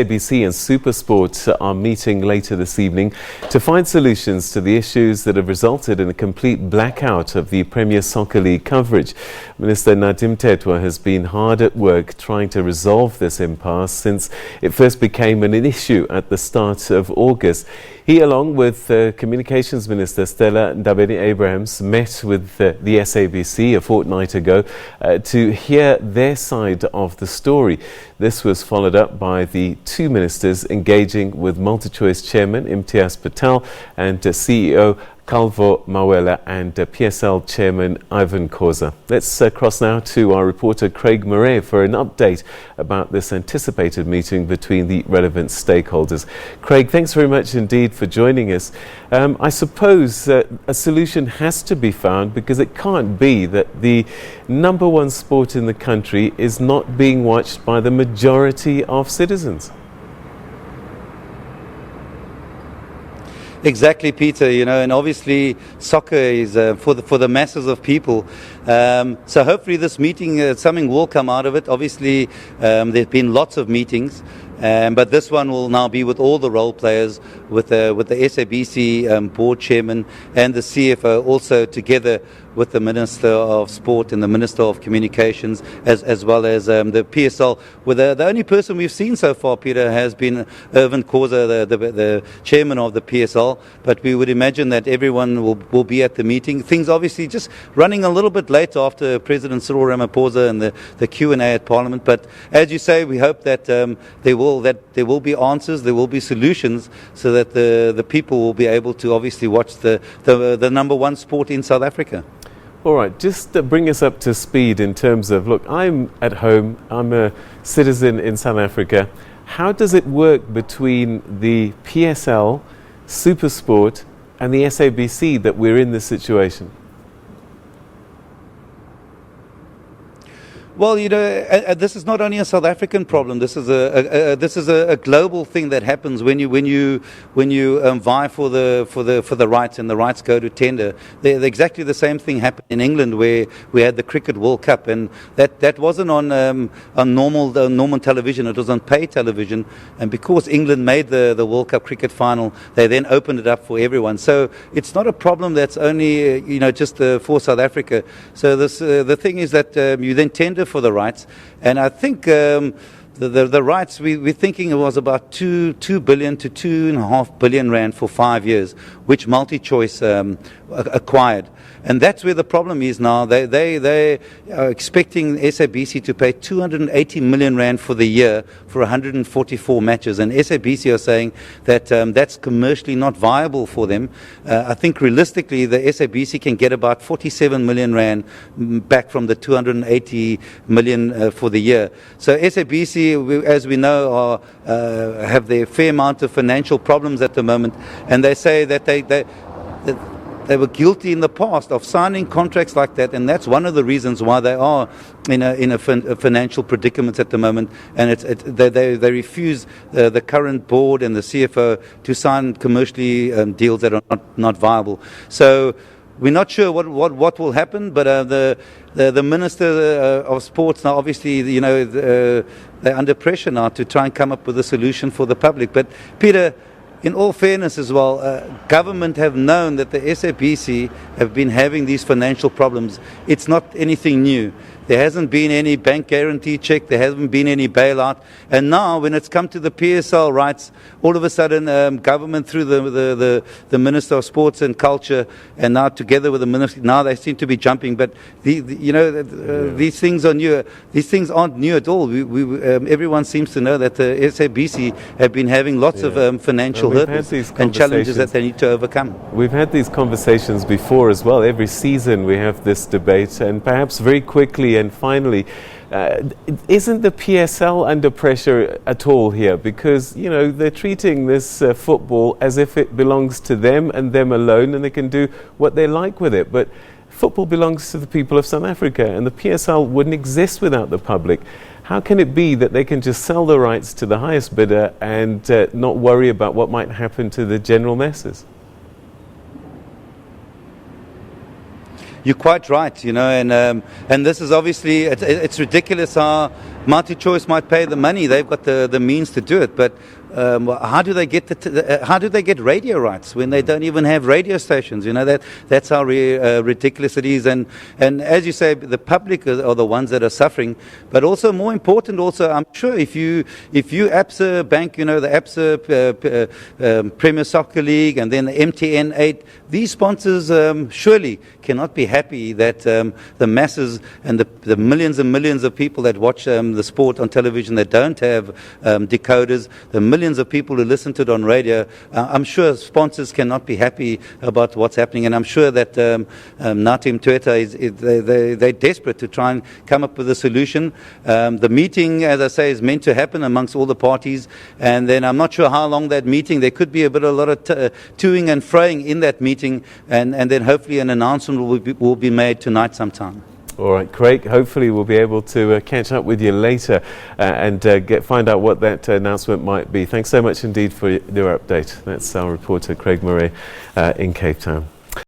SABC and SuperSport are meeting later this evening to find solutions to the issues that have resulted in a complete blackout of the Premier Soccer League coverage. Minister Nathi Mthethwa has been hard at work trying to resolve this impasse since it first became an issue at the start of August. He, along with Communications Minister Stella Ndabeni-Abrahams, met with the SABC a fortnight ago to hear their side of the story. This was followed up by the two ministers engaging with Multichoice Chairman Imtiaz Patel and CEO Calvo Mawela and PSL Chairman Irvin Khoza. Let's cross now to our reporter Craig Marais for an update about this anticipated meeting between the relevant stakeholders. Craig, thanks very much indeed for joining us. I suppose a solution has to be found, because it can't be that the number one sport in the country is not being watched by the majority of citizens. Exactly, Peter. And obviously soccer is for the masses of people. So hopefully this meeting, something will come out of it. Obviously, there's been lots of meetings, but this one will now be with all the role players, with the SABC board chairman and the CFO, also together with the Minister of Sport and the Minister of Communications, as well as the PSL. Well, the only person we've seen so far, Peter, has been Irvin Khoza, the chairman of the PSL. But we would imagine that everyone will be at the meeting. Things obviously just running a little bit late after President Cyril Ramaphosa and the Q&A at Parliament. But as you say, we hope that there will be answers, there will be solutions, so that the people will be able to obviously watch the number one sport in South Africa. All right, just bring us up to speed in terms of, look, I'm at home, I'm a citizen in South Africa. How does it work between the PSL, SuperSport and the SABC that we're in this situation? Well, this is not only a South African problem. This is a global thing that happens when you vie for the rights, and the rights go to tender. Exactly the same thing happened in England, where we had the Cricket World Cup, and that wasn't on normal television. It was on pay television, and because England made the World Cup cricket final, they then opened it up for everyone. So it's not a problem that's only just for South Africa. So the thing is that you then tender for the rights, and I think the rights we're thinking it was about 2 billion to 2.5 billion rand for 5 years, which Multichoice acquired. And that's where the problem is now. They are expecting SABC to pay 280 million rand for the year for 144 matches. And SABC are saying that that's commercially not viable for them. I think realistically the SABC can get about 47 million rand back from the 280 million for the year. So SABC, as we know, have their fair amount of financial problems at the moment. And they say that they were guilty in the past of signing contracts like that, and that's one of the reasons why they are in a financial predicament at the moment. And they refuse the current board and the CFO to sign commercially deals that are not viable. So we're not sure what will happen, but the Minister of Sports now, obviously, they're under pressure now to try and come up with a solution for the public. But Peter, in all fairness as well, government have known that the SABC have been having these financial problems. It's not anything new. There hasn't been any bank guarantee check. There hasn't been any bailout. And now, when it's come to the PSL rights, all of a sudden, government through the Minister of Sports and Culture, and now together with the Minister, now they seem to be jumping. But these things are new. These things aren't new at all. Everyone seems to know that the SABC have been having lots of financial hurdles and challenges that they need to overcome. We've had these conversations before as well. Every season we have this debate, and perhaps very quickly and finally, isn't the PSL under pressure at all here? Because, they're treating this football as if it belongs to them and them alone, and they can do what they like with it. But football belongs to the people of South Africa, and the PSL wouldn't exist without the public. How can it be that they can just sell the rights to the highest bidder and not worry about what might happen to the general masses? You're quite right, and this is obviously, it's ridiculous how Multichoice might pay the money; they've got the means to do it. But how do they get radio rights when they don't even have radio stations? You know, that's how ridiculous it is. And as you say, the public are the ones that are suffering. But also more important, I'm sure if you ABSA Bank, you know, the ABSA Premier Soccer League, and then the MTN 8, these sponsors surely cannot be happy that the masses and the millions and millions of people that watch the sport on television that don't have decoders, the millions of people who listen to it on radio, I'm sure sponsors cannot be happy about what's happening. And I'm sure that Nathi Mthethwa they're desperate to try and come up with a solution. The meeting, as I say, is meant to happen amongst all the parties, and then I'm not sure how long that meeting. There could be a lot of toing and froing in that meeting, and then hopefully an announcement will be made tonight sometime. All right, Craig, hopefully we'll be able to catch up with you later and find out what that announcement might be. Thanks so much indeed for your update. That's our reporter, Craig Marais, in Cape Town.